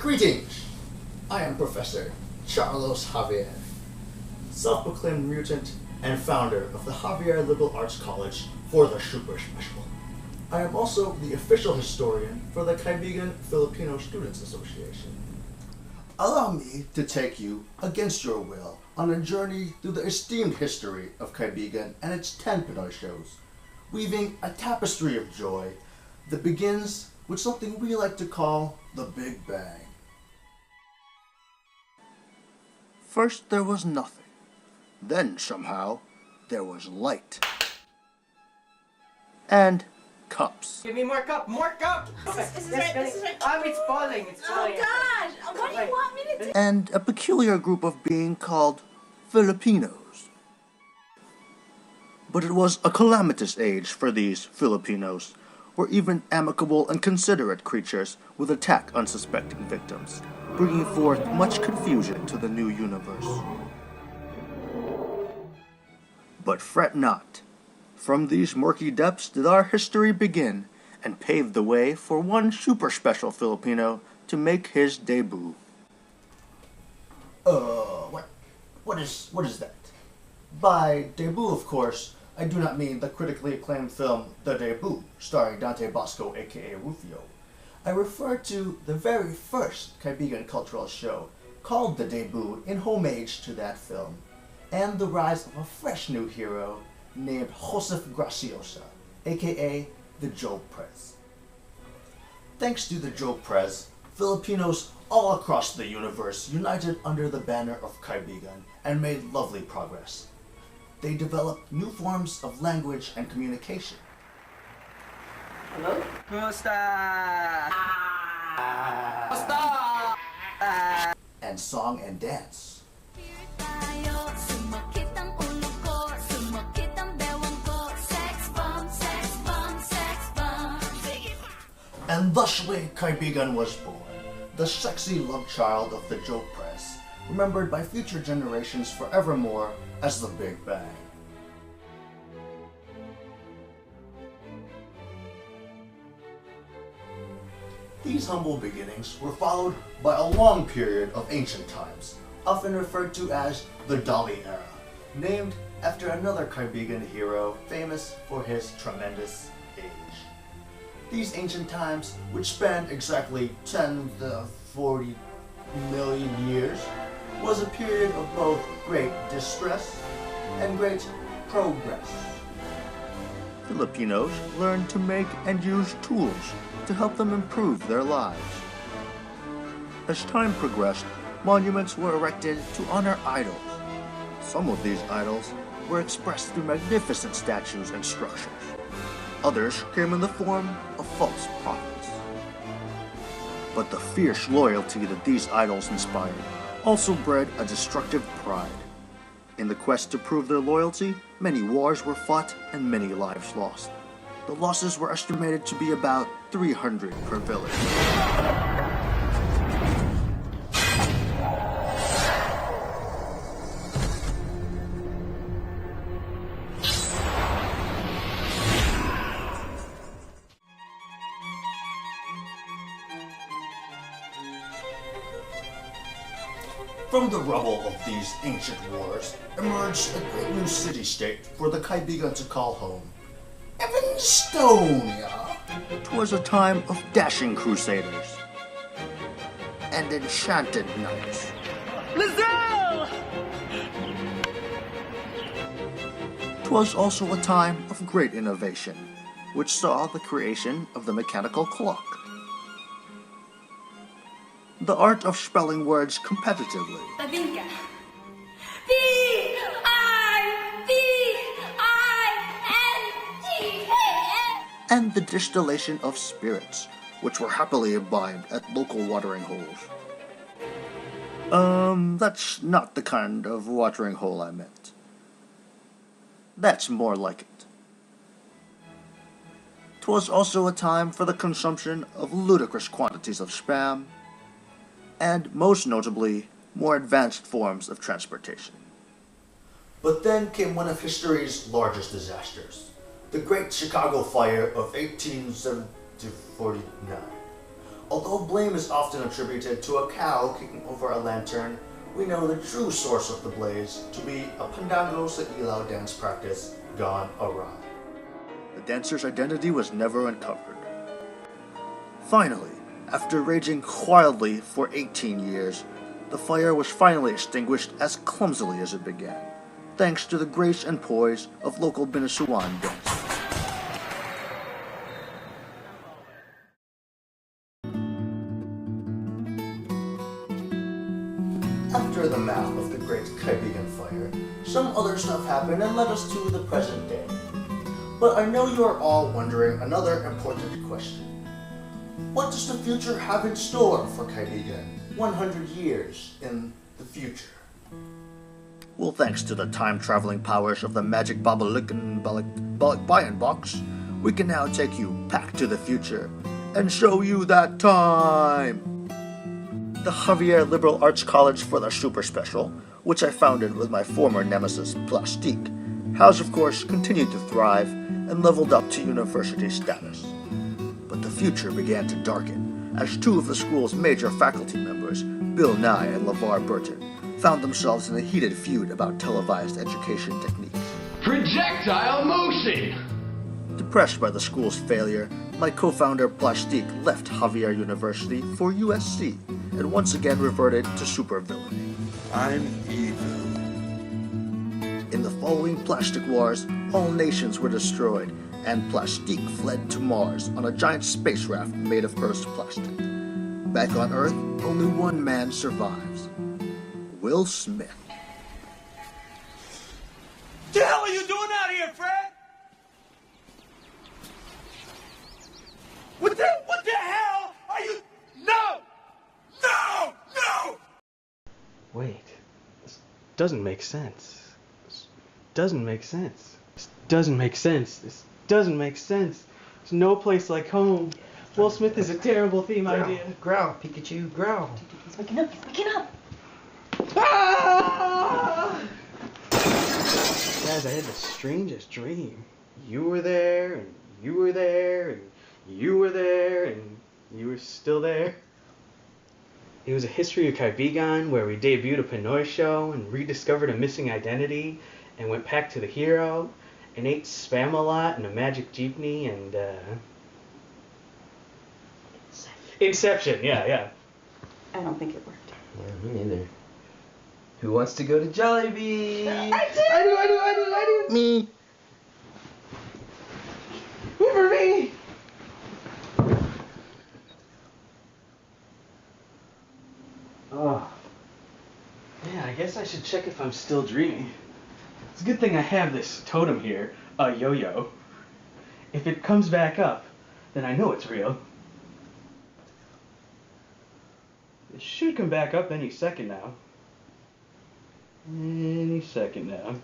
Greetings! I am Professor Carlos Javier, self-proclaimed mutant and founder of the Javier Liberal Arts College for the Super Special. I am also the official historian for the Kaibigan Filipino Students Association. Allow me to take you, against your will, on a journey through the esteemed history of Kaibigan and its 10 Pinoy shows, weaving a tapestry of joy that begins with something we like to call the Big Bang. First there was nothing. Then somehow there was light. And cups. Give me more cup, more cup! This is right. It's falling, it's falling. Oh gosh! What do you want me to do? And a peculiar group of being called Filipinos. But it was a calamitous age for these Filipinos, where even amicable and considerate creatures would attack unsuspecting victims, bringing forth much confusion to the new universe. But fret not. From these murky depths did our history begin, and paved the way for one super special Filipino to make his debut. What is that? By debut, of course, I do not mean the critically acclaimed film The Debut, starring Dante Bosco aka Rufio. I refer to the very first Kaibigan cultural show, called The Debut in homage to that film, and the rise of a fresh new hero named Joseph Graciosa, aka the Joke Prez. Thanks to the Joke Prez, Filipinos all across the universe united under the banner of Kaibigan and made lovely progress. They developed new forms of language and communication. Hello? Kumusta? And song and dance. And thusly Kaibigan was born, the sexy love child of the Joke Press, remembered by future generations forevermore as the Big Bang. These humble beginnings were followed by a long period of ancient times, often referred to as the Dolly Era, named after another Kaibigan hero famous for his tremendous age. These ancient times, which spanned exactly 10 to 40 million years, was a period of both great distress and great progress. Filipinos learned to make and use tools to help them improve their lives. As time progressed, monuments were erected to honor idols. Some of these idols were expressed through magnificent statues and structures. Others came in the form of false prophets. But the fierce loyalty that these idols inspired also bred a destructive pride. In the quest to prove their loyalty, many wars were fought and many lives lost. The losses were estimated to be about 300 per village. From the rubble of these ancient wars emerged a great new city-state for the Kaibigan to call home. Evanstonia! 'Twas a time of dashing crusaders and enchanted knights. Lizelle! 'Twas also a time of great innovation, which saw the creation of the mechanical clock. The art of spelling words competitively. Tabinka. P-I-V-I-N-G-A-N. And the distillation of spirits, which were happily imbibed at local watering holes. That's not the kind of watering hole I meant. That's more like it. 'Twas also a time for the consumption of ludicrous quantities of spam, and most notably, more advanced forms of transportation. But then came one of history's largest disasters, the Great Chicago Fire of 1849. Although blame is often attributed to a cow kicking over a lantern, we know the true source of the blaze to be a pandango sa ilaw dance practice gone awry. The dancer's identity was never uncovered. Finally, after raging wildly for 18 years, the fire was finally extinguished as clumsily as it began, thanks to the grace and poise of local Binasuan dancers. After the mouth of the great Kaibigan fire, some other stuff happened and led us to the present day. But I know you are all wondering another important question. What does the future have in store for Kaibigan 100 years in the future? Well, thanks to the time-traveling powers of the magic Balikbayan box, we can now take you back to the future and show you that time! The Javier Liberal Arts College for the Super Special, which I founded with my former nemesis Plastique, has of course continued to thrive and leveled up to university status. But the future began to darken as two of the school's major faculty members, Bill Nye and LeVar Burton, found themselves in a heated feud about televised education techniques. Projectile motion! Depressed by the school's failure, my co-founder Plastique left Javier University for USC and once again reverted to supervillainy. I'm evil. In the following Plastic Wars, all nations were destroyed, and Plastique fled to Mars on a giant space raft made of Earth's plastic. Back on Earth, only one man survives. Will Smith. The hell are you doing out here, Fred? What the hell are you? No! No! No! Wait, this doesn't make sense. This doesn't make sense. This doesn't make sense. This doesn't make sense. There's no place like home. Will Smith is a terrible theme idea. Growl, Pikachu, growl. He's waking up. He's waking up. Ah! Guys, I had the strangest dream. You were there, and you were there, and you were there, and you were still there. It was a history of Kaibigan where we debuted a Pinoy show and rediscovered a missing identity and went back to the hero and ate Spam a lot in a magic jeepney and Inception, yeah. I don't think it worked. Yeah, me neither. Who wants to go to Jollibee? I do! Me. For me! Oh. Yeah, I guess I should check if I'm still dreaming. It's a good thing I have this totem here, a yo-yo. If it comes back up, then I know it's real. It should come back up any second now. Any second now.